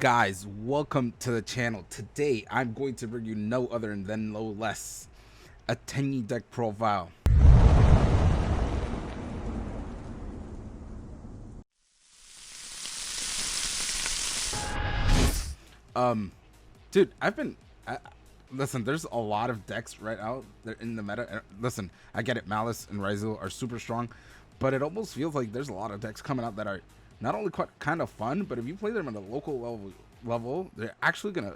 Guys, welcome to the channel. Today I'm going to bring you no other than no less a Tenyi deck profile. Dude, listen, there's a lot of decks right out there in the meta. Listen, I get it, Malice and Ryzel are super strong, but it almost feels like there's a lot of decks coming out that are not only quite kind of fun, but if you play them at a local level, they're actually gonna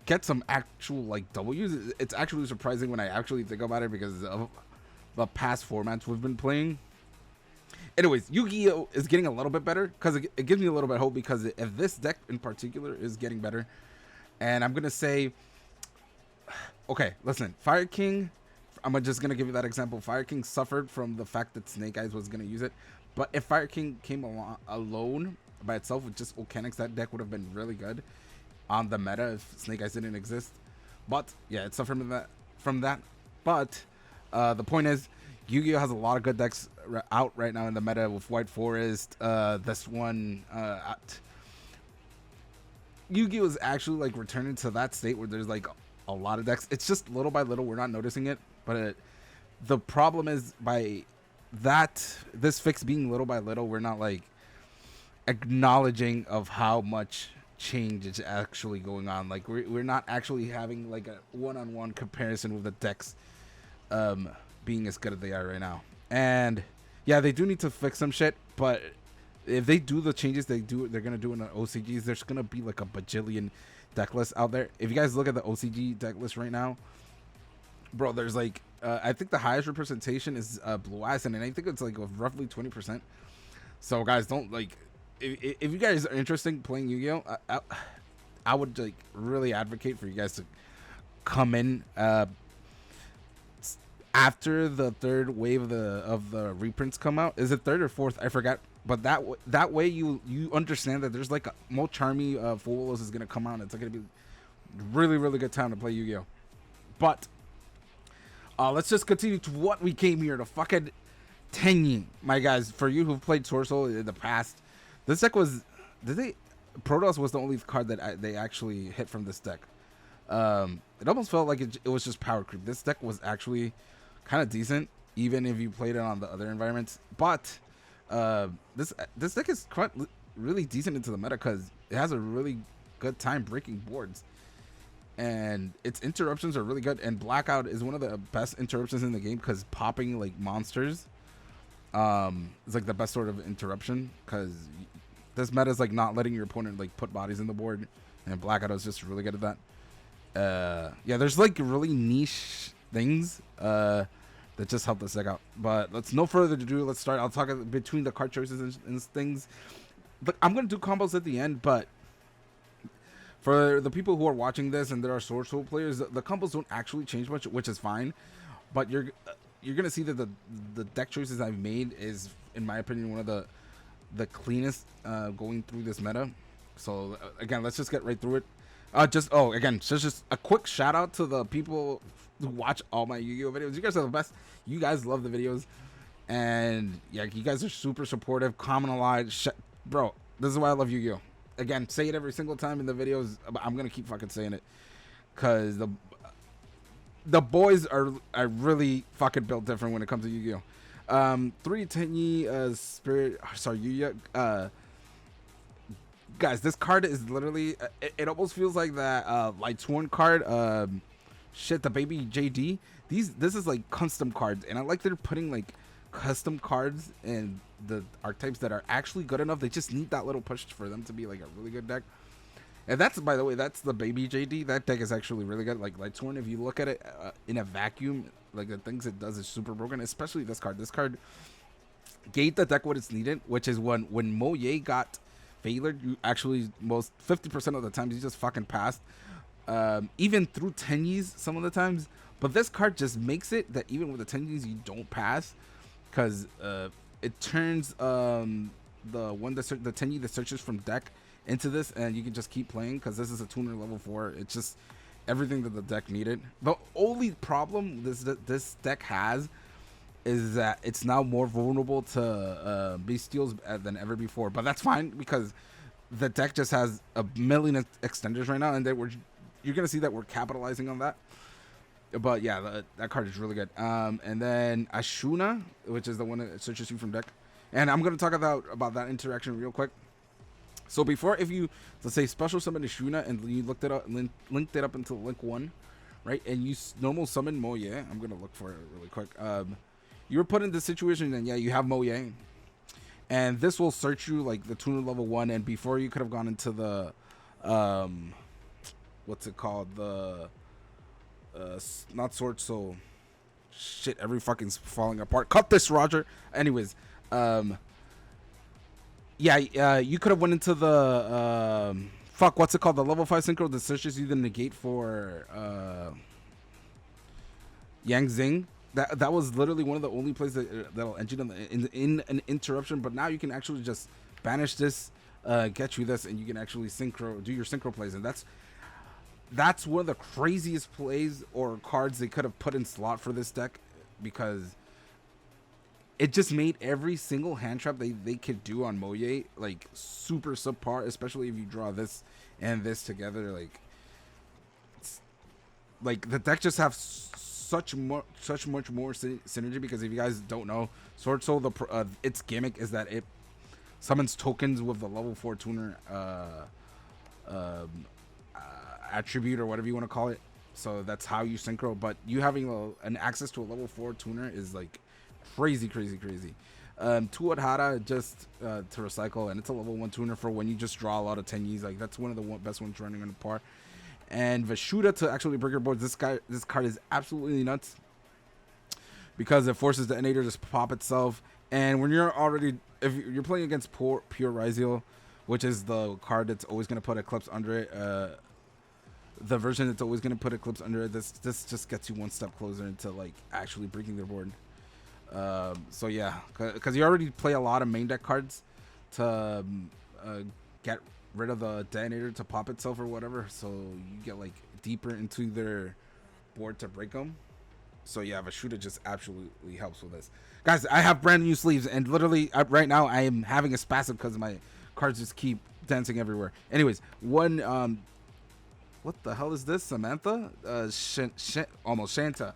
get some actual like W's. It's actually surprising when I actually think about it because of the past formats we've been playing. Anyways, Yu-Gi-Oh is getting a little bit better because it gives me a little bit of hope, because if this deck in particular is getting better, and I'm gonna say, okay, listen, Fire King, I'm just gonna give you that example. Fire King suffered from the fact that Snake Eyes was gonna use it, but if Fire King came alone by itself with just Volcanics, that deck would have been really good on the meta if Snake Eyes didn't exist. But yeah, it suffered from that. But the point is, Yu-Gi-Oh has a lot of good decks out right now in the meta with White Forest. This one, Yu-Gi-Oh is actually like returning to that state where there's like a lot of decks. It's just little by little we're not noticing it, but the problem is by this fix being little by little, we're not like acknowledging of how much change is actually going on. Like we're not actually having like a one-on-one comparison with the decks being as good as they are right now. And yeah, they do need to fix some shit, but if they do the changes they're gonna do in the OCGs, there's gonna be like a bajillion deck lists out there. If you guys look at the OCG deck list right now, bro, there's like I think the highest representation is Blue Eyes, and I think it's like roughly 20%. So guys, don't like, if you guys are interested in playing Yu-Gi-Oh, I would like really advocate for you guys to come in after the third wave of the reprints come out. Is it third or fourth? I forgot. But that way you understand that there's like a Mo Charmy Full is gonna come out, and it's gonna be really good time to play Yu-Gi-Oh. But let's just continue to what we came here to. Fucking Tenyi, my guys. For you who've played Swordsould in the past, this deck was Protoss was the only card that they actually hit from this deck. It almost felt like it was just power creep. This deck was actually kind of decent, even if you played it on the other environments. But this deck is quite really decent into the meta because it has a really good time breaking boards, and its interruptions are really good. And Blackout is one of the best interruptions in the game because popping like monsters is like the best sort of interruption, because this meta is like not letting your opponent like put bodies in the board, and Blackout is just really good at that. Yeah, there's like really niche things that just help this deck out. But let's no further ado, let's start. I'll talk between the card choices and things. But I'm gonna do combos at the end. But for the people who are watching this and there are Swordsould players, the combos don't actually change much, which is fine. But you're gonna see that the deck choices I've made is, in my opinion, one of the cleanest going through this meta. So again, let's just get right through it. Just a quick shout out to the people who watch all my Yu-Gi-Oh videos. You guys are the best. You guys love the videos, and yeah, you guys are super supportive. Comment a lot, bro. This is why I love Yu-Gi-Oh. Again, say it every single time in the videos. I'm gonna keep fucking saying it, cause the boys are really fucking built different when it comes to Yu-Gi-Oh. 3 Tenyi Spirit. Sorry, Yu-Gi-Oh. Guys, this card is literally it almost feels like that Light Sworn card, the baby JD. This is like custom cards, and I like they're putting like custom cards in the archetypes that are actually good enough. They just need that little push for them to be like a really good deck. And that's, by the way, that's the baby JD. That deck is actually really good. Like Light Sworn, if you look at it in a vacuum, like the things it does is super broken, especially this card. This card gave the deck what it's needed, which is when Mo Ye got Failured, you actually 50% of the times you just fucking passed, even through Tenyis some of the times. But this card just makes it that even with the Tenyis you don't pass, because it turns the Tenyi that searches from deck into this, and you can just keep playing because this is a tuner level 4. It's just everything that the deck needed. The only problem this deck has is that it's now more vulnerable to bestials than ever before, but that's fine because the deck just has a million extenders right now, and you're gonna see that we're capitalizing on that. But yeah, that card is really good. And then Ashuna, which is the one that searches you from deck, and I'm gonna talk about that interaction real quick. So before, if you, let's say, special summon Ashuna and you looked it up, linked it up into link 1, right, and you normal summon Moye, I'm gonna look for it really quick. You were put in this situation, and yeah, you have Moye, and this will search you like the tuner level 1, and before you could have gone into the, what's it called, the, not Swordsoul. Shit, every fucking's falling apart. Cut this, Roger. Anyways, yeah, you could have went into the fuck, what's it called, the level 5 synchro that searches you the negate for Yang Zing. That was literally one of the only plays that'll end you in an interruption. But now you can actually just banish this, get you this, and you can actually do your synchro plays, and that's one of the craziest plays or cards they could have put in slot for this deck, because it just made every single hand trap they could do on Moye like super subpar, especially if you draw this and this together. Like the deck just have such much more synergy, because if you guys don't know, Swordsould, its gimmick is that it summons tokens with the level 4 tuner attribute, or whatever you want to call it. So that's how you synchro, but you having an access to a level 4 tuner is like crazy. Tuadhara just to recycle, and it's a level 1 tuner for when you just draw a lot of Tenyis. Like that's one of the best ones running on the par. And Vashuda to actually break your boards. This card is absolutely nuts, because it forces the Enator to pop itself. And when if you're playing against Pure Ryziel, which is the card that's always going to put Eclipse under it, the version that's always going to put Eclipse under it, this just gets you one step closer into like actually breaking their board. So yeah, because you already play a lot of main deck cards to get rid of the detonator to pop itself or whatever, so you get like deeper into their board to break them. So yeah, Vashuda just absolutely helps with this. Guys, I have brand new sleeves, and literally right now I am having a spasm because my cards just keep dancing everywhere. Anyways, one what the hell is this? Samantha? Almost Shanta.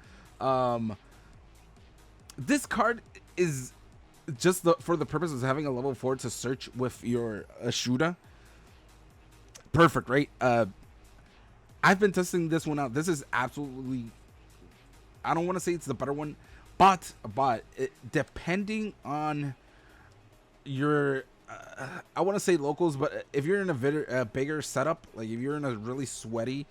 This card is just for the purpose of having a level 4 to search with your SUDA. Perfect, right? I've been testing this one out. This is absolutely, I don't want to say it's the better one, but depending on your, I want to say locals, but if you're in a bigger setup, like if you're in a really sweaty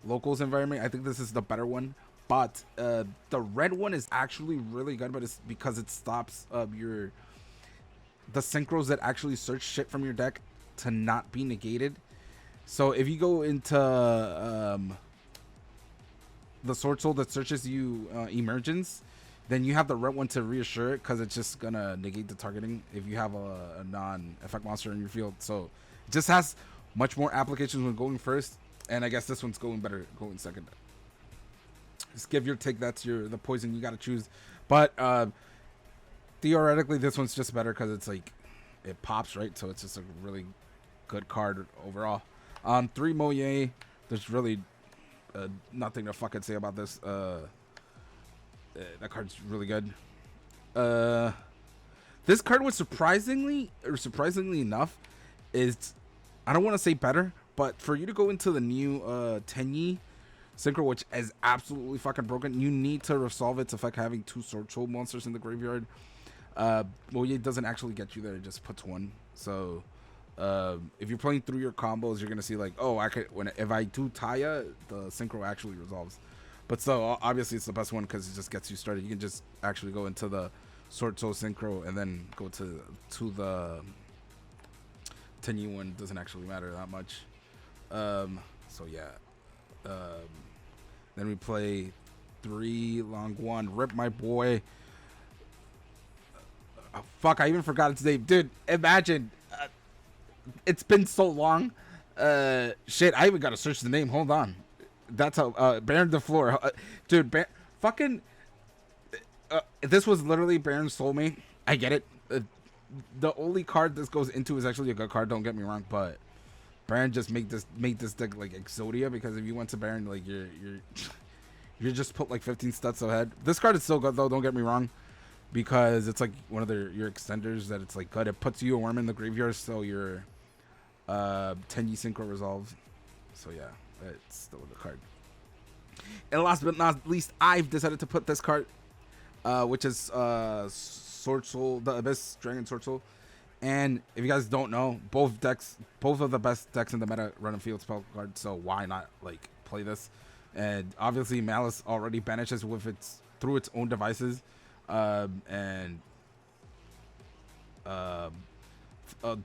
locals environment, I think this is the better one. But the red one is actually really good, but it's because it stops the synchros that actually search shit from your deck to not be negated. So if you go into the Swordsould that searches you emergence, then you have the red one to reassure it, because it's just gonna negate the targeting if you have a non-effect monster in your field. So it just has much more applications when going first, and I guess this one's going better going second. Just give your take. That's the poison you got to choose. But theoretically, this one's just better because it's like it pops, right? So it's just a really good card overall. 3 Moye. There's really nothing to fucking say about this. That card's really good. This card was surprisingly enough, is, I don't want to say better, but for you to go into the new Tenyi synchro, which is absolutely fucking broken, you need to resolve its effect having 2 Swordsould monsters in the graveyard. Moye doesn't actually get you there; it just puts 1. So if you're playing through your combos, you're gonna see like, oh, if I do Taya, the synchro actually resolves. But so obviously it's the best one because it just gets you started. You can just actually go into the Swordsould synchro and then go to the Tenyi one. Doesn't actually matter that much. So yeah. Then we play 3 long 1. Rip my boy. Fuck, I even forgot its name, dude. Imagine. It's been so long. Shit, I even gotta search the name. Hold on. That's how Baron the Floor, dude. Fucking. This was literally Baron's soulmate. I get it. The only card this goes into is actually a good card. Don't get me wrong, but Baron just made this deck like Exodia, because if you went to Baron, like you're just put like 15 stats ahead. This card is still good though, don't get me wrong, because it's like one of your extenders that it's like good. It puts you a worm in the graveyard, so your Tenyi synchro resolves. So yeah, it's still a good card. And last but not least, I've decided to put this card, which is Swordsould, the Abyss Dragon Swordsoul. And if you guys don't know, both of the best decks in the meta run a field spell card, so why not like play this? And obviously Malice already banishes with through its own devices, and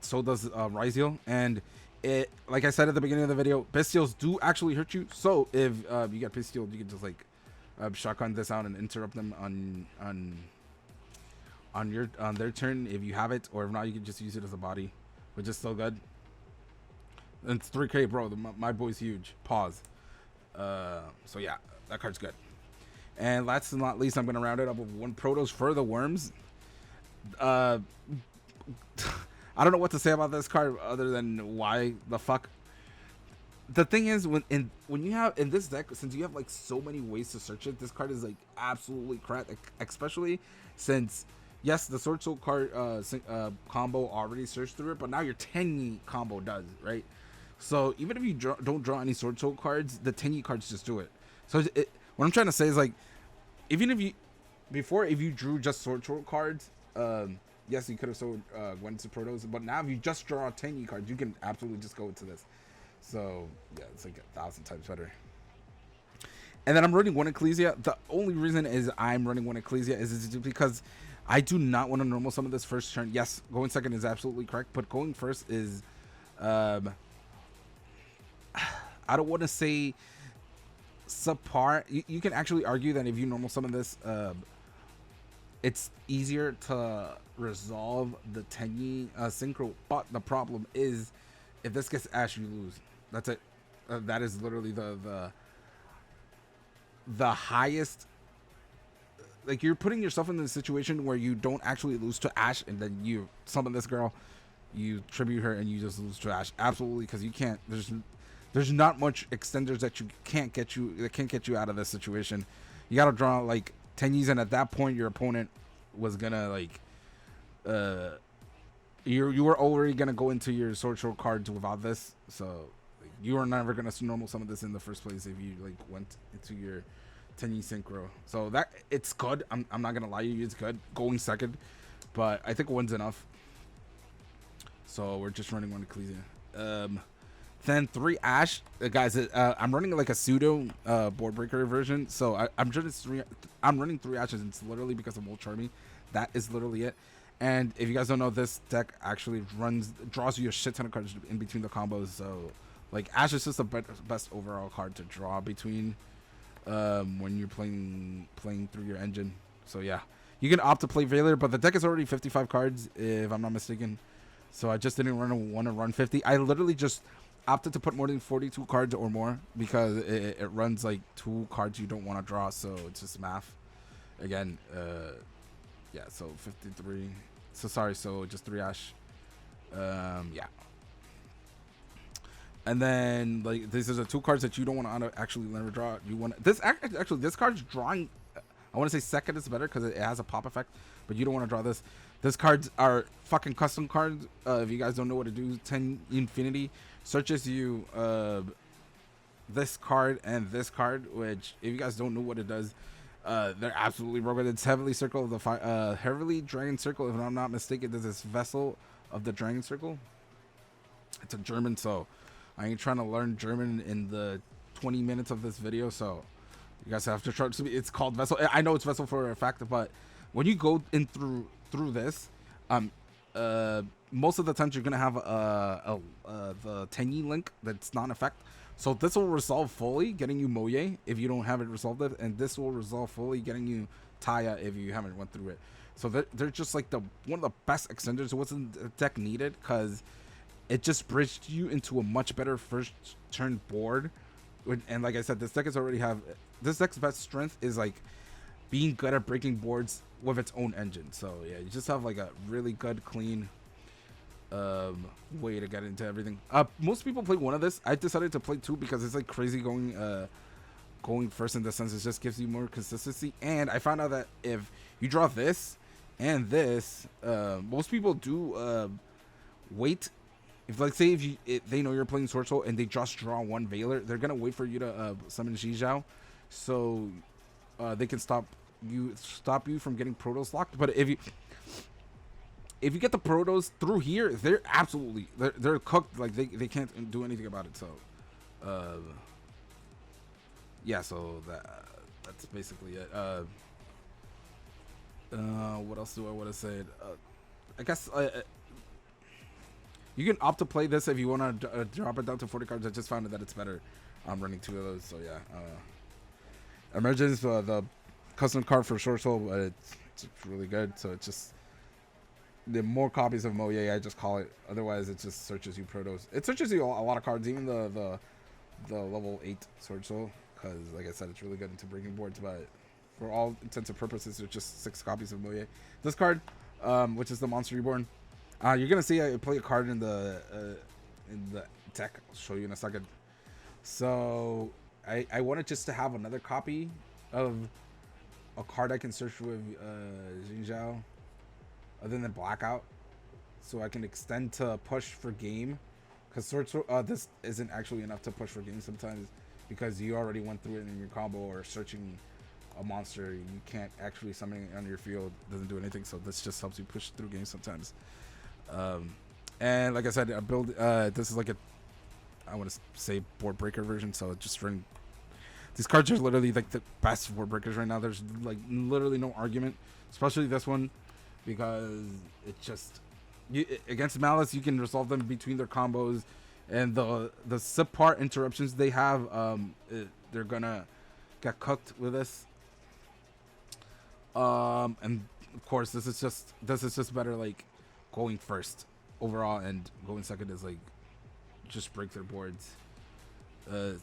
so does Ryziel. And it, like I said at the beginning of the video, Bestials do actually hurt you. So if you get Bestial, you can just like shotgun this out and interrupt them on their turn if you have it, or if not, you can just use it as a body, which is still good. And it's 3K, bro. My boy's huge. Pause. So yeah, that card's good. And last and not least, I'm gonna round it up with one Protos for the worms. I don't know what to say about this card other than why the fuck. The thing is, when you have in this deck, since you have like so many ways to search it, this card is like absolutely crap, especially since yes, the Swordsould card combo already searched through it, but now your Tenyi combo does, right? So even if you don't draw any Swordsould cards, the Tenyi cards just do it. So what I'm trying to say is, like, even if you drew just Swordsould cards, yes, you could have sold went to Protos, but now if you just draw 10 cards, you can absolutely just go into this. So yeah, it's like 1,000 times better. And then I'm running one Ecclesia. The only reason is I'm running one Ecclesia is because I do not want to normal summon this first turn. Yes, going second is absolutely correct, but going first is I don't want to say subpar. You can actually argue that if you normal summon this, it's easier to resolve the Tenyi synchro, but the problem is if this gets Ash, you lose. That's it. That is literally the highest. Like, you're putting yourself in a situation where you don't actually lose to Ash, and then you summon this girl, you tribute her, and you just lose to Ash. Absolutely, because you can't. There's not much extenders that can't get you out of this situation. You gotta draw like Tenyis, and at that point, your opponent was gonna like you were already gonna go into your Swordsould cards without this, so like, you are never gonna normal summon this in the first place if you like went into your Tenyi synchro. So that it's good. I'm not gonna lie to you, it's good going second, but I think one's enough. So we're just running one Ecclesia. Then 3 Ash, guys. I'm running like a pseudo board breaker version, so I'm running 3 Ashes. And it's literally because of Molt Charmy. That is literally it. And if you guys don't know, this deck actually draws you a shit ton of cards in between the combos. So like Ash is just the best overall card to draw between when you're playing through your engine. So yeah, you can opt to play Veiler, but the deck is already 55 cards if I'm not mistaken. So I just didn't want to run 50. I literally just opted to put more than 42 cards or more because it runs like 2 cards you don't want to draw. So it's just math. Again, yeah. So 53. So sorry. So just 3 Ash. Yeah. And then like these are the 2 cards that you don't want to actually never draw. You want this actually this card's drawing. I want to say second is better because it has a pop effect, but you don't want to draw this. These cards are fucking custom cards. If you guys don't know what to do, 10 Infinity searches you this card and this card, which if you guys don't know what it does, they're absolutely broken. It's Heavily Circle of the Heavily Dragon Circle, if I'm not mistaken. There's this Vessel of the Dragon Circle. It's a German, so I ain't trying to learn German in the 20 minutes of this video, so you guys have to trust me. It's called Vessel. I know it's Vessel for a fact, but when you go in through this, most of the times you're gonna have the Tenyi link that's not in effect. So this will resolve fully, getting you Moye if you don't have it resolved, and this will resolve fully, getting you Taya if you haven't went through it. So they're just like one of the best extenders. It wasn't the deck needed because it just bridged you into a much better first turn board. And like I said, this deck's best strength is like being good at breaking boards with its own engine. So yeah, you just have like a really good, clean way to get into everything. Most people play one of this. I decided to play two because it's like crazy going first in the sense it just gives you more consistency. And I found out that if you draw this and this, most people do wait. If like say if they know you're playing Swordsould and they just draw one Veiler, they're gonna wait for you to summon Zhizhao, so they can stop you from getting Protos locked. But if you get the Protos through here, they're absolutely they're cooked. Like they can't do anything about it. So yeah, so that's basically it. What else do I want to say? I guess you can opt to play this if you want to drop it down to 40 cards. I just found that it's better running two of those. So yeah, Emergence, the custom card for Swordsould, it's really good. So it's just the more copies of Moye, I just call it. Otherwise, it just searches you Protos. It searches you a lot of cards, even the level 8 Swordsould, because like I said, it's really good into breaking boards. But for all intents and purposes, there's just 6 copies of Moye. This card, which is the Monster Reborn. You're gonna see I play a card in the deck. I'll show you in a second. So I wanted just to have another copy of a card I can search with Zhizhao, other than Blackout, so I can extend to push for game. Because this isn't actually enough to push for game sometimes, because you already went through it in your combo or searching a monster. You can't actually summon it on your field. Doesn't do anything. So this just helps you push through games sometimes. And like I said, I build this is like I want to say board breaker version, so just running these cards are literally like the best board breakers right now. There's like literally no argument, especially this one, because it just against Malice you can resolve them between their combos, and the subpar interruptions they have, they're gonna get cooked with this. And of course this is just better like going first overall, and going second is like just break their boards.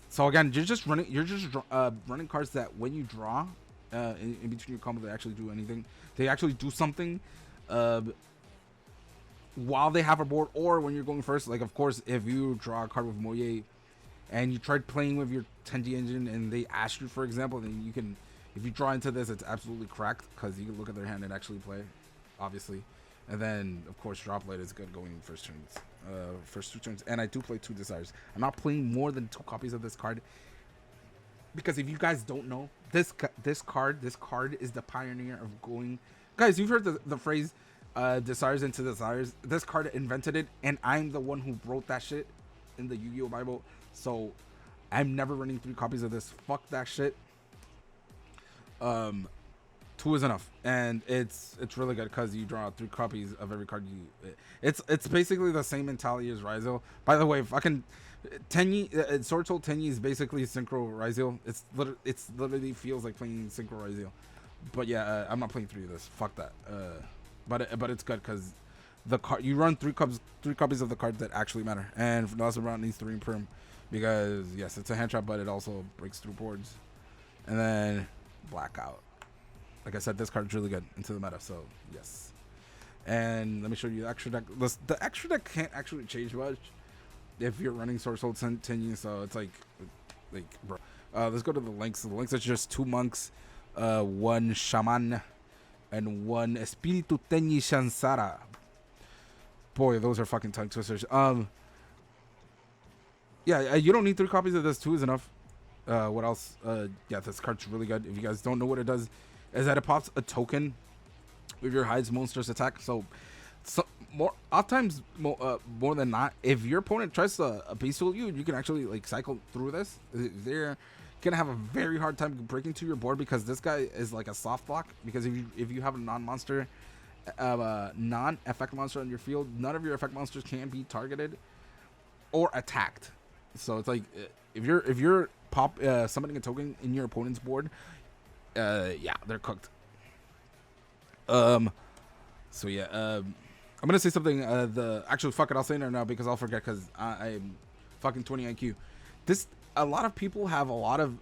So again, you're just running cards that when you draw in between your combo, they actually do anything. They actually do something while they have a board, or when you're going first. Like of course, if you draw a card with Moye and you tried playing with your Tenyi engine and they asked you, for example, then you can, if you draw into this, it's absolutely cracked because you can look at their hand and actually play, obviously. And then, of course, Droplet is good going in first two turns. And I do play 2 Desires. I'm not playing more than 2 copies of this card, because if you guys don't know, this card is the pioneer of going. Guys, you've heard the phrase Desires into Desires. This card invented it, and I'm the one who wrote that shit in the Yu-Gi-Oh Bible. So I'm never running 3 copies of this. Fuck that shit. 2 is enough, and it's really good because you draw 3 copies of every card you. It's basically the same mentality as Ryzel. By the way, fucking Tenyi, Swordsould Tenyi is basically Synchro Ryzel. It's literally feels like playing Synchro Ryzel. But yeah, I'm not playing 3 of this. Fuck that. But it's good because the card you run 3 copies of the cards that actually matter, and the last round needs 3 in perm, because yes, it's a hand trap, but it also breaks through boards. And then Blackout. Like I said, this card is really good into the meta, so yes. And let me show you the extra deck. The extra deck can't actually change much if you're running Swordsould Tenyi, so it's like bro. Let's go to the links. The links are just 2 monks, 1 shaman, and 1 Espiritu Tenyi Shansara. Boy, those are fucking tongue twisters. Yeah, you don't need 3 copies of this. 2 is enough. What else? Yeah, this card's really good. If you guys don't know what it does, is that it pops a token with your Hides monster's attack. So oftentimes more than not, if your opponent tries to base heal you, you can actually like cycle through this. They're gonna have a very hard time breaking to your board, because this guy is like a soft block. Because if you have a non-effect monster on your field, none of your effect monsters can be targeted or attacked. So it's like if you're summoning a token in your opponent's board, yeah, they're cooked. So yeah, I'm gonna say something. Actually, fuck it, I'll say it now because I'll forget, because I'm fucking 20 IQ. A lot of people have a lot of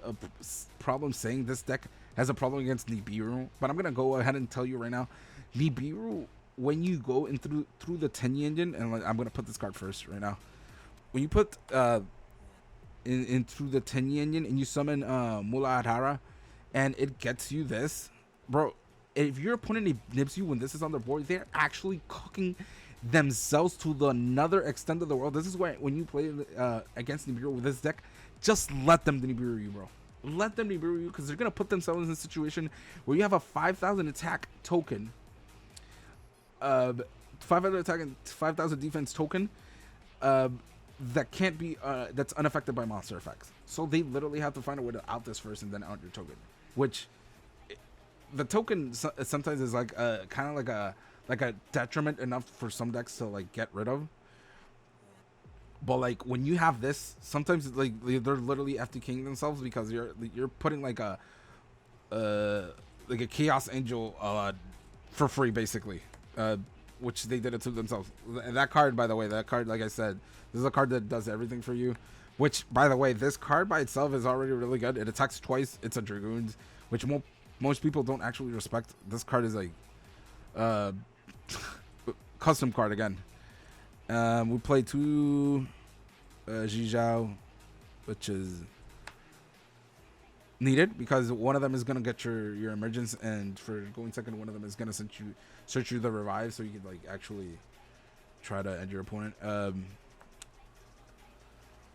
problems saying this deck has a problem against Nibiru, but I'm gonna go ahead and tell you right now, Nibiru when you go in through the Tenyi engine, and like, I'm gonna put this card first right now. When you put in through the Tenyi engine and you summon Mula Adhara, and it gets you this, bro. If your opponent nibs you when this is on their board, they're actually cooking themselves to the another extent of the world. This is why when you play against Nibiru with this deck, just let them Nibiru you, bro. Let them Nibiru you, because they're gonna put themselves in a situation where you have a 5,000 attack token, 500 attack and 5,000 defense token, that can't be that's unaffected by monster effects. So they literally have to find a way to out this first and then out your token, which the token sometimes is like kind of like a detriment enough for some decks to like get rid of. But like when you have this, sometimes like they're literally FTKing themselves because you're putting like a Chaos Angel for free basically, which they did it to themselves. And that card, by the way, like I said, this is a card that does everything for you. Which, by the way, this card by itself is already really good. It attacks twice. It's a Dragoons, which most people don't actually respect. This card is like custom card again. We play 2 Zhizhao, which is needed because one of them is gonna get your emergence, and for going second, one of them is gonna search you the revive, so you can like actually try to end your opponent.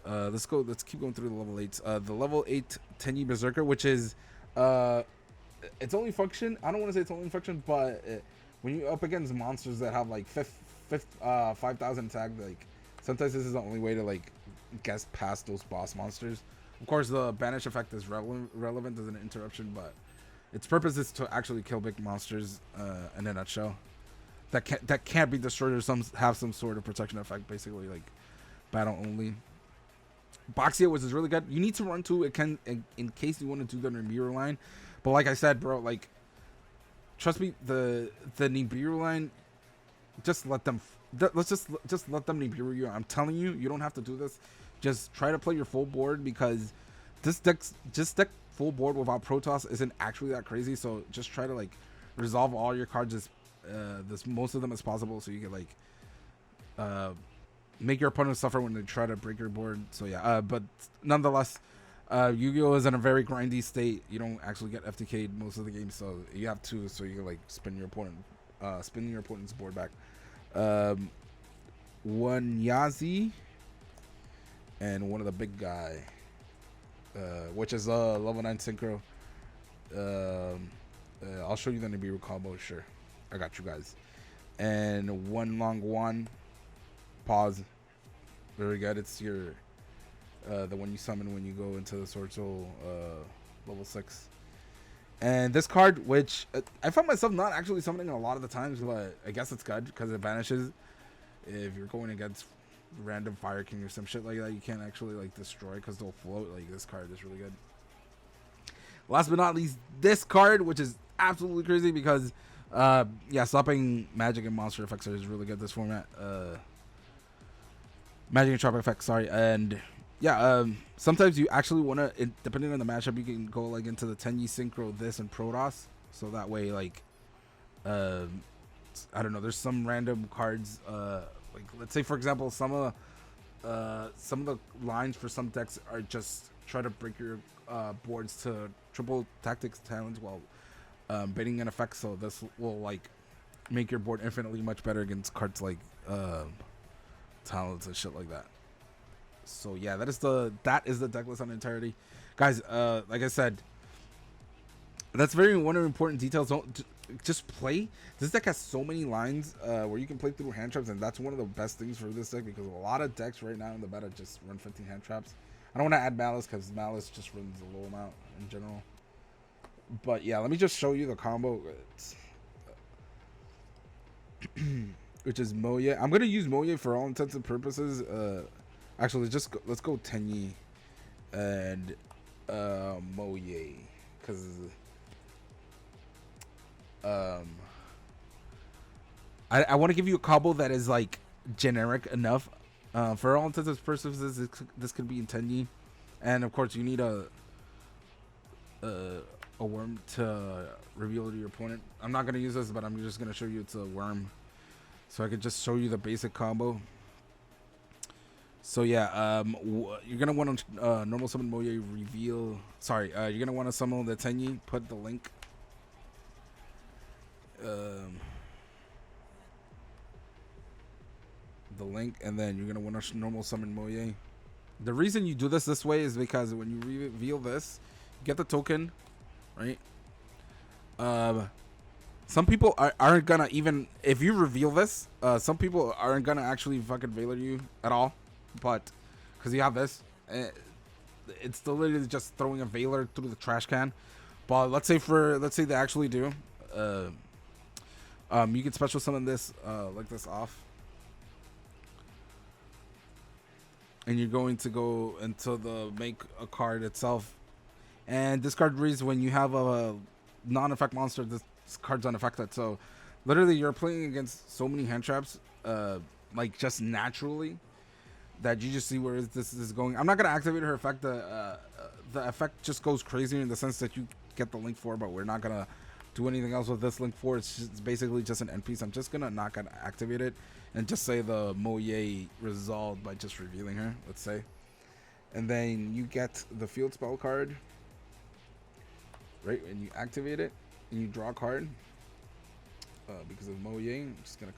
Let's keep going through the level 8s. The level 8 Tenyi Berserker, which is its only function, I don't want to say its only function, but when you're up against monsters that have like 5,000 attack, like sometimes this is the only way to like guess past those boss monsters. Of course, the banish effect is relevant as an interruption, but its purpose is to actually kill big monsters in a nutshell. That can't be destroyed or have some sort of protection effect, basically like battle only. Boxia, which is really good. You need to run 2 it can in case you want to do the Nibiru line, but like I said, bro, like trust me, the Nibiru line, just let them. Let's just let them Nibiru you. I'm telling you, you don't have to do this. Just try to play your full board, because this deck full board without Protoss isn't actually that crazy. So just try to like resolve all your cards as most of them as possible, so you can like make your opponent suffer when they try to break your board. So yeah, but nonetheless, Yu-Gi-Oh is in a very grindy state. You don't actually get FTK'd most of the game, so you have to, so you can like spin your opponent's board back. One Yazi and one of the big guy, which is level 9 synchro. I'll show you the Nibiru combo. Sure, I got you guys. And one Long Wan. Pause. Very good. It's your the one you summon when you go into the Swordsoul level 6. And this card, which I found myself not actually summoning a lot of the times, but I guess it's good because it vanishes. If you're going against random Fire King or some shit like that, you can't actually like destroy because they'll float. Like, this card is really good. Last but not least, this card, which is absolutely crazy because yeah, stopping magic and monster effects is really good this format. Magic and trap effects, sorry. And yeah, sometimes you actually want to, depending on the matchup, you can go like into the Tenyi synchro this and Protoss, so that way like I don't know, there's some random cards, like let's say for example some of the lines for some decks are just try to break your boards to triple tactics talents while baiting an effect, so this will like make your board infinitely much better against cards like talents and shit like that. So yeah, that is the deck list on entirety, guys. Like I said, that's one of the important details. Don't just play. This deck has so many lines where you can play through hand traps, and that's one of the best things for this deck, because a lot of decks right now in the meta just run 15 hand traps. I don't want to add Malice because Malice just runs a low amount in general. But yeah, let me just show you the combo. Which is Moye. I'm gonna use Moye for all intents and purposes. Actually, let's go Tenyi and Moye, because I want to give you a combo that is like generic enough. For all intents and purposes, this could be in Tenyi, and of course you need a worm to reveal to your opponent. I'm not gonna use this, but I'm just gonna show you it's a worm. so I could just show you the basic combo. So yeah, you're gonna want to normal summon Moye reveal. Sorry, you're gonna want to summon the Tenyi. Put the link. The link, and then you're gonna want to normal summon Moye. The reason you do this way is because when you reveal this, you get the token, right? Some people aren't gonna even if you reveal this. Some people aren't gonna actually fucking Valor you at all, but because you have this, it's literally just throwing a Valor through the trash can. But let's say they actually do. You can special summon this like this off. And you're going to go into the make a card itself, and this card reads when you have a non-effect monster, this card's unaffected. So literally you're playing against so many hand traps, like just naturally, that you just see where this is going. I'm not gonna activate her effect. The effect just goes crazier in the sense that you get the link 4, but we're not gonna do anything else with this link 4. It's basically just an end piece. I'm just not gonna activate it and just say the Moye resolved by just revealing her, let's say. And then you get the field spell card, right? And you activate it and you draw a card. Because of Moye, I'm just gonna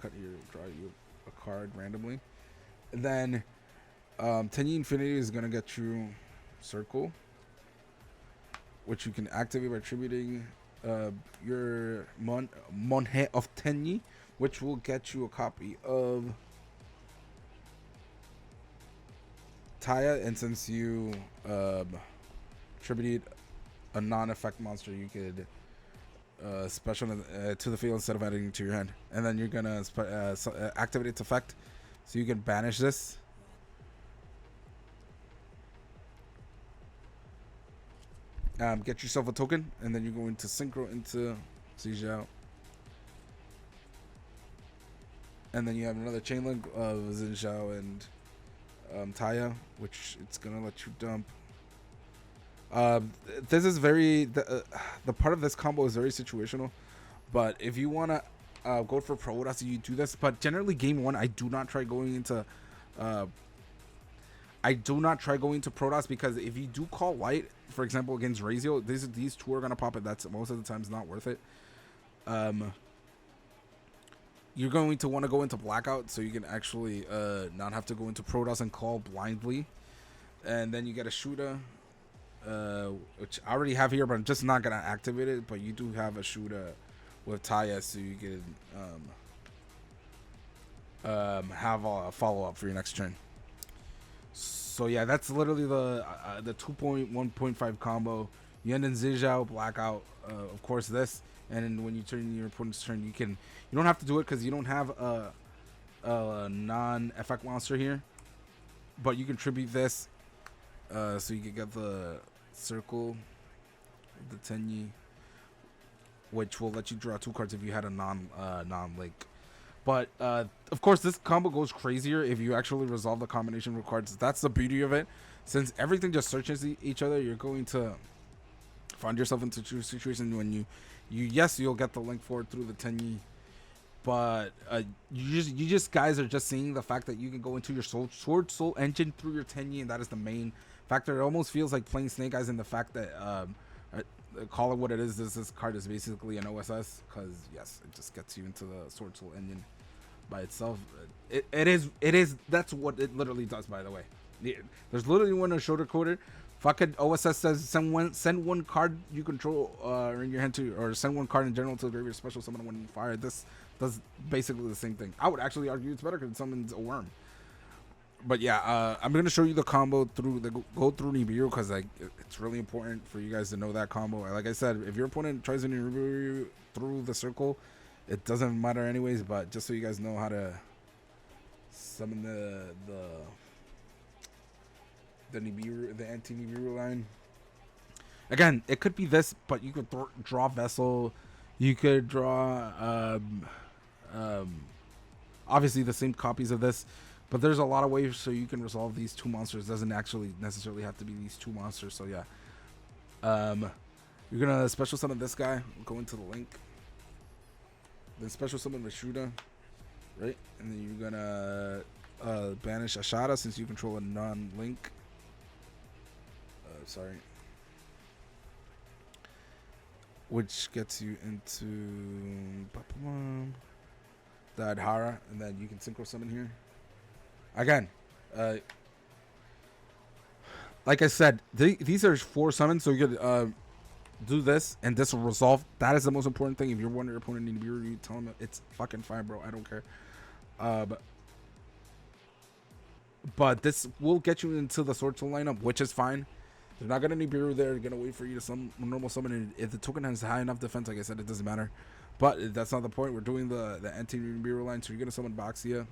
draw you a card randomly. And then Tenyi Infinity is gonna get you Circle, which you can activate by attributing your Monhe of Tenyi, which will get you a copy of Taya. And since you attributed a non-effect monster, you could special to the field instead of adding it to your hand. And then you're gonna activate its effect, so you can banish this. Get yourself a token, and then you're going to synchro into Zijao. And then you have another chain link of Zijao and Taya, which it's gonna let you dump. This is very the part of this combo is very situational, but if you wanna go for Protoss, you do this. But generally, game 1, I do not try going into Protoss, because if you do call light, for example, against Razio, these two are gonna pop it. That's most of the times not worth it. You're going to want to go into Blackout so you can actually not have to go into Protoss and call blindly. And then you get a SUDA, which I already have here, but I'm just not gonna activate it. But you do have a SUDA with Taya, so you can have a follow up for your next turn. So yeah, that's literally the 2.1.5 combo. You end in Zijao, Blackout, of course this, and then when you turn your opponent's turn, you don't have to do it because you don't have a non-effect monster here, but you can tribute this, so you can get the Circle, the Tenyi, which will let you draw 2 cards if you had a non-link. But of course, this combo goes crazier if you actually resolve the combination of cards. That's the beauty of it. Since everything just searches each other, you're going to find yourself into a situation when you'll get the link forward through the Tenyi. But you just guys are just seeing the fact that you can go into your Swordsould engine through your Tenyi, and that is the main factor. It almost feels like playing Snake Eyes in the fact that call it what it is. This card is basically an OSS, because yes, it just gets you into the Swordsould engine by itself. It is. That's what it literally does. By the way, there's literally one shoulder coder. Fucking OSS says send one card you control in your hand to, or send one card in general to the graveyard, special summon when fire. This does basically the same thing. I would actually argue it's better because it summons a worm. But yeah, I'm gonna show you the combo through go through Nibiru, because it's really important for you guys to know that combo. Like I said, if your opponent tries to Nibiru through the circle, it doesn't matter anyways. But just so you guys know how to summon the Nibiru, the anti-Nibiru line. Again, it could be this, but you could draw Vessel. You could draw obviously the same copies of this. But there's a lot of ways so you can resolve these 2 monsters. It doesn't actually necessarily have to be these 2 monsters. So yeah, you're gonna special summon this guy. Go into the link. Then special summon the SUDA. right? And then you're gonna banish a SUDA since you control a non-link. Sorry. Which gets you into the Adhara, and then you can synchro summon here. Again, like I said, these are 4 summons, so you could do this, and this will resolve. That is the most important thing. If you're one of your opponent in Nibiru, you tell them it's fucking fine, bro. I don't care. But this will get you into the Swordsould lineup, which is fine. They're not gonna Nibiru there. They're gonna wait for you to normal summon. And if the token has high enough defense, like I said, it doesn't matter. But that's not the point. We're doing the anti-Nibiru line, so you're gonna summon Baxia.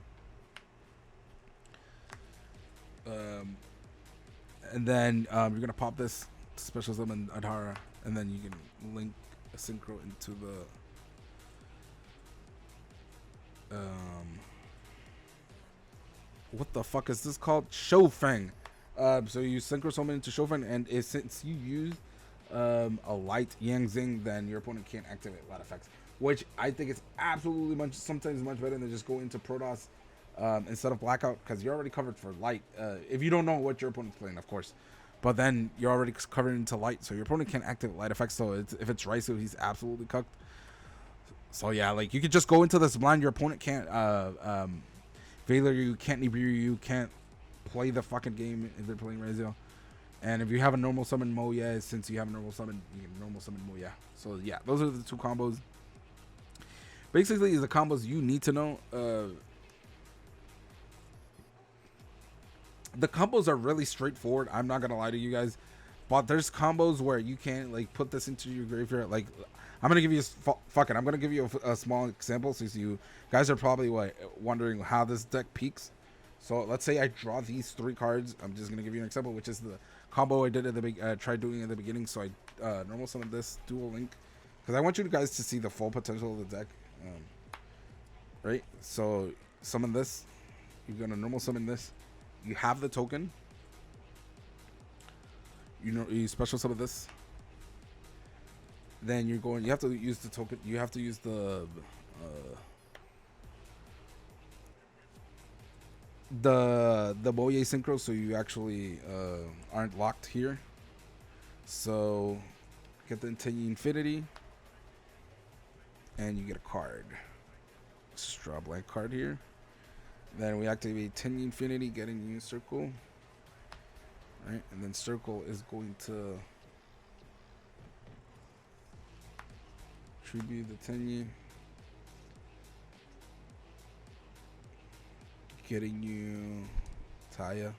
And then you're gonna pop this special summon Adhara, and then you can link a synchro into the what the fuck is this called? Shofeng. So you synchro summon into Shofeng, and since you use a light Yang Zing, then your opponent can't activate light effects, which I think is absolutely sometimes much better than just go into Protoss instead of Blackout, because you're already covered for light. If you don't know what your opponent's playing, of course, but then you're already covered into light, so your opponent can't activate light effects. So if it's Raisu, he's absolutely cucked. So yeah, like you could just go into this blind. Your opponent can't Valor you, can't Nibiru you, can't play the fucking game if they're playing Raisu. And if you have a normal summon Moya, since you have a normal summon, you can normal summon Moya. So yeah, those are the 2 combos. Basically, the combos you need to know. The combos are really straightforward. I'm not gonna lie to you guys, but there's combos where you can't like put this into your graveyard. Like, I'm gonna give you I'm gonna give you a small example, so you guys are probably wondering how this deck peaks. So let's say I draw these 3 cards. I'm just gonna give you an example, which is the combo I did at the tried doing at the beginning. So I normal summon this dual link because I want you guys to see the full potential of the deck. Right. So summon this. You're gonna normal summon this. You have the token. You special summon this. Then you have to use the token. You have to use the Moye synchro, so you actually aren't locked here. So get the Tenyi Infinity, and you get a card. Just draw a blank card here. Then we activate Tenyi Infinity, getting you Circle. Right, and then Circle is going to tribute the Tenyi, getting you Taya.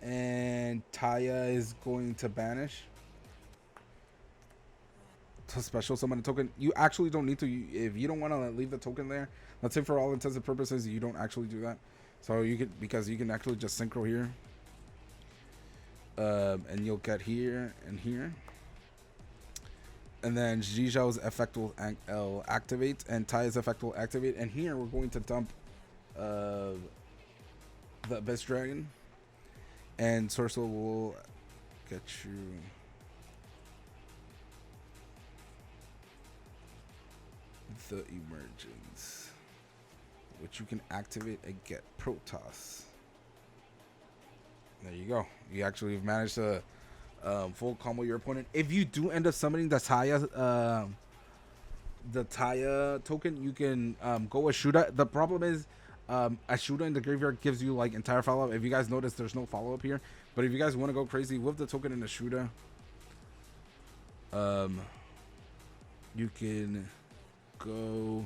And Taya is going to banish to special summon a token. You actually don't need to. If you don't want to leave the token there, let's say for all intents and purposes, you don't actually do that. So you could, because you can actually just synchro here. And you'll get here and here. And then Zhizhao's effect will activate, and Taya's effect will activate. And here we're going to dump the Abyss Dragon, and Swordsould will get you the Emergence, which you can activate and get Protoss. There you go. You actually have managed to full combo your opponent. If you do end up summoning the Taya token, you can go with SUDA. The problem is a SUDA in the graveyard gives you like entire follow-up. If you guys notice, there's no follow-up here. But if you guys want to go crazy with the token in the SUDA, you can go.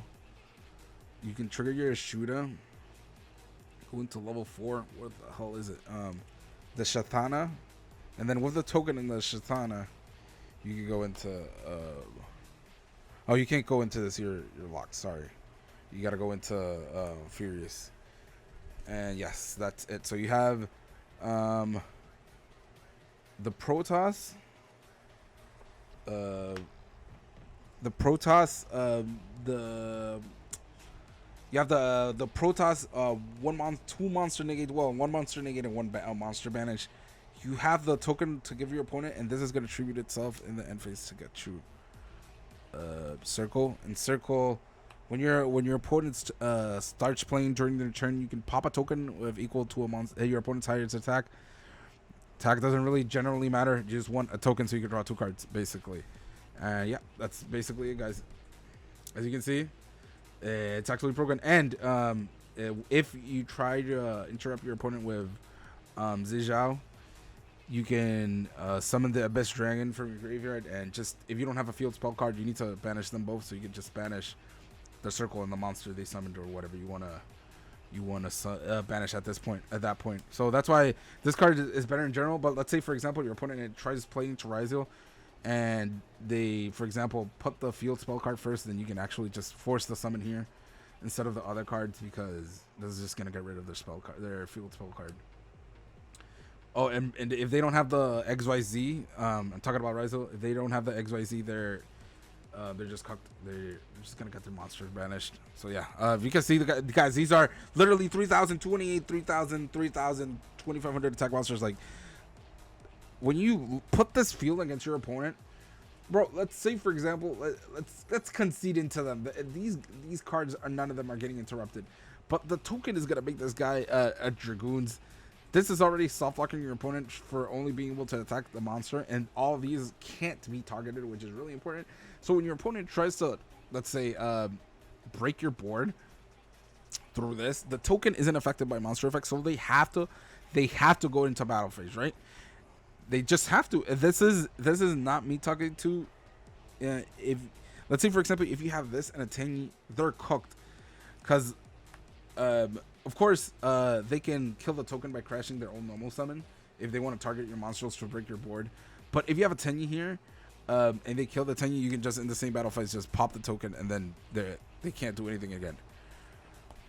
You can trigger your SUDA. Go into level 4. What the hell is it? The Shatana. And then with the token in the Shatana, you can go into oh, you can't go into this. You're locked. Sorry. You gotta go into Furious. And yes, that's it. So you have the Protoss. The Protoss, you have the Protoss, two monster negate, one monster negate and one monster banish. You have the token to give your opponent, and this is going to tribute itself in the end phase to get you Circle. And Circle when your opponent starts playing during their turn, you can pop a token with equal to a monster your opponent's highest attack. Attack doesn't really generally matter. You just want a token so you can draw 2 cards, basically. Yeah, that's basically it, guys. As you can see, it's actually broken. And if you try to interrupt your opponent with Zijao, you can summon the Abyss Dragon from your graveyard, and just if you don't have a field spell card, you need to banish them both. So you can just banish the circle and the monster they summoned, or whatever you want to banish at this point. At that point, so that's why this card is better in general. But let's say, for example, your opponent tries playing Terrazio, and they, for example, put the field spell card first, then you can actually just force the summon here instead of the other cards, because this is just gonna get rid of their spell card, their field spell card. Oh, and if they don't have the XYZ, I'm talking about Rizal. If they don't have the XYZ, they're just cocked. They're just gonna get their monsters banished. So yeah, you can see the guys. These are literally 3,000, 28, 3,000, 3,000, 2,500 attack monsters. Like, when you put this field against your opponent, bro. Let's say, for example, let's concede into them. These cards are, none of them are getting interrupted, but the token is gonna make this guy a Dragoons. This is already soft locking your opponent for only being able to attack the monster, and all of these can't be targeted, which is really important. So when your opponent tries to, let's say, break your board through this, the token isn't affected by monster effects, so they have to go into battle phase, right? They just have to. This is not me talking to. If let's say, for example, if you have this and a Tenyi, they're cooked, because of course, they can kill the token by crashing their own normal summon if they want to target your monsters to break your board. But if you have a Tenyi here, and they kill the Tenyi, you can just, in the same battle phase, just pop the token, and then they can't do anything again.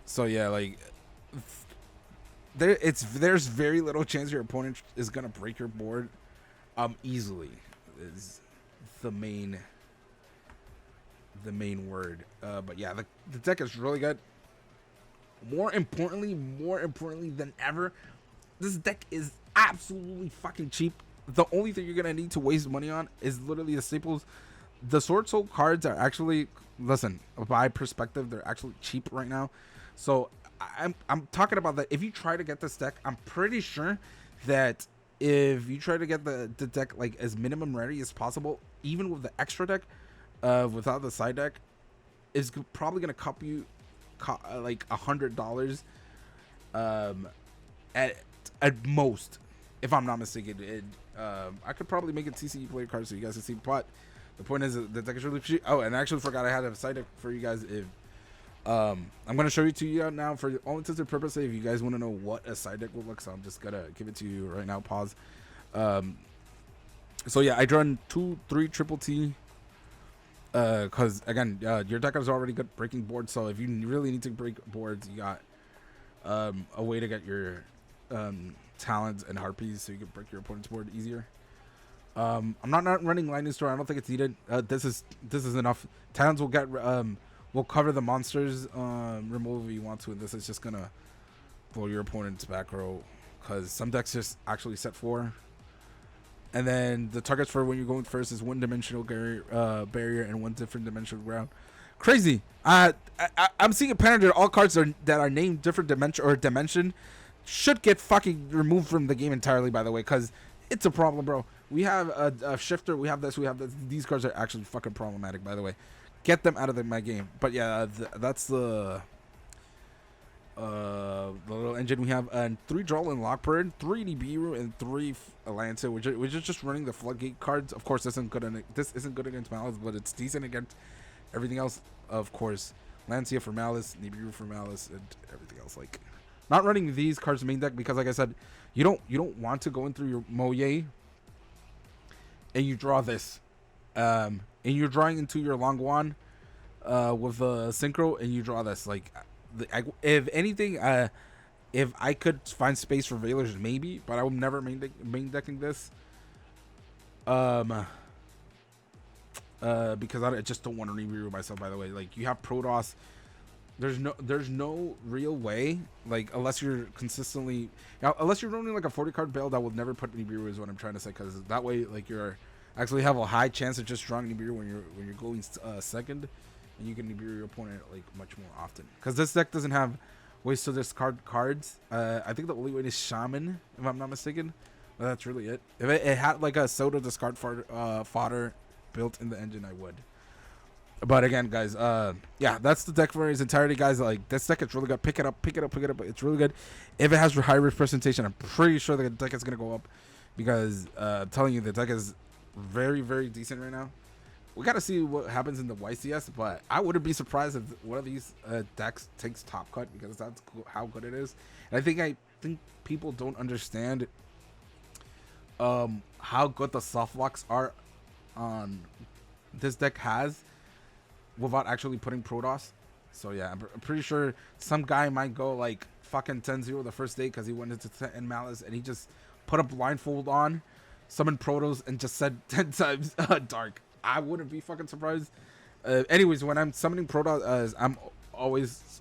So yeah, like, there's very little chance your opponent is gonna break your board easily. Is the main word. But yeah, the deck is really good. More importantly than ever, this deck is absolutely fucking cheap. The only thing you're gonna need to waste money on is literally the staples. The Swordsould cards are actually, listen, by perspective, they're actually cheap right now. So I'm talking about that. If you try to get this deck, I'm pretty sure that if you try to get the deck like as minimum ready as possible, even with the extra deck, without the side deck, is probably gonna cup you like $100 at most, if I'm not mistaken. I could probably make a TCE player card so you guys can see, but the point is that the deck is really cheap. Oh, and I actually forgot I had a side deck for you guys. If I'm gonna show it to you now for all intents and purposes, if you guys want to know what a side deck would look, so I'm just gonna give it to you right now. Pause. So yeah, I drawn 2, 3 triple T. Because again, your deck is already good breaking boards, so if you really need to break boards, you got a way to get your talents and harpies so you can break your opponent's board easier. I'm not running lightning storm. I don't think it's needed. This is enough. Talents will get will cover the monsters removal if you want to, and this is just gonna blow your opponent's back row, because some decks just actually set 4. And then the targets for when you're going first is 1-dimensional barrier and 1 different dimensional ground. Crazy. I'm seeing a pattern that all cards that are named different dimension should get fucking removed from the game entirely, by the way, because it's a problem, bro. We have a shifter, we have this. These cards are actually fucking problematic, by the way. Get them out of my game. But yeah, that's the little engine we have. 3 Droll and Lockbird, 3 Nibiru, and 3 Lancia, which is just running the floodgate cards. Of course, this isn't good against Malice, but it's decent against everything else. Of course, Lancia for Malice, Nibiru for Malice, and everything else. Like, not running these cards main deck because, like I said, you don't want to go in through your Moye and you draw this, and you're drawing into your Longwan with a Synchro, and you draw this. Like, if anything, if I could find space for Veilers, maybe, but I would never main decking this. Because I just don't want to Nibiru myself, by the way. Like, you have Protoss. There's no real way, like, unless you're running like a 40 card build, I will never put Nibiru, is what I'm trying to say, because that way, like, you're actually have a high chance of just drawing Nibiru when you're going second, and you can beat your opponent like much more often. Because this deck doesn't have ways to discard cards. I think the only way is Shaman, if I'm not mistaken. But that's really it. If it had like a SUDA discard fodder built in the engine, I would. But again, guys, yeah, that's the deck for its entirety, guys. Like, this deck is really good. Pick it up, pick it up, pick it up. It's really good. If it has high representation, I'm pretty sure the deck is gonna go up because I'm telling you, the deck is very, very decent right now. We gotta see what happens in the YCS, but I wouldn't be surprised if one of these decks takes top cut because that's how good it is. And I think people don't understand how good the soft locks are on this deck has without actually putting Protoss. So yeah, I'm pretty sure some guy might go like fucking 10-0 the first day because he went into 10 Malice and he just put a blindfold on, summoned Protoss, and just said 10 times Dark. I wouldn't be fucking surprised. Anyways, when I'm summoning Protoss, I'm always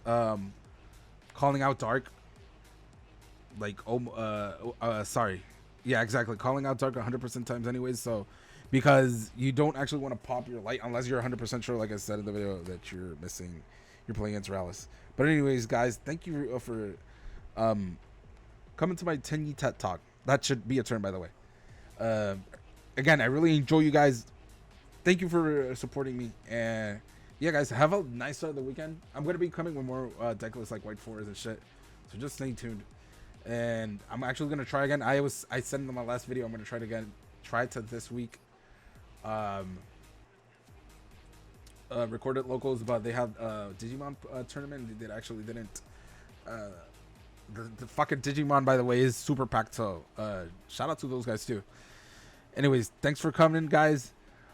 calling out Dark. Like, sorry. Yeah, exactly. Calling out Dark 100% times anyways, so because you don't actually want to pop your light unless you're 100% sure, like I said in the video, that you're missing, you're playing against Rallis. But anyways, guys, thank you for coming to my Tenyi TED Talk. That should be a term, by the way. Again, I really enjoy you guys. Thank you for supporting me. And yeah, guys, have a nice start of the weekend. I'm going to be coming with more deck lists like White Forest and shit. So just stay tuned. And I'm actually going to try again. I said in my last video, I'm going to try it again. Try to this week. Recorded locals, but they had Digimon tournament. They didn't. The fucking Digimon, by the way, is super packed. So shout out to those guys too. Anyways, thanks for coming, guys.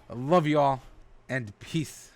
I love you all, and peace.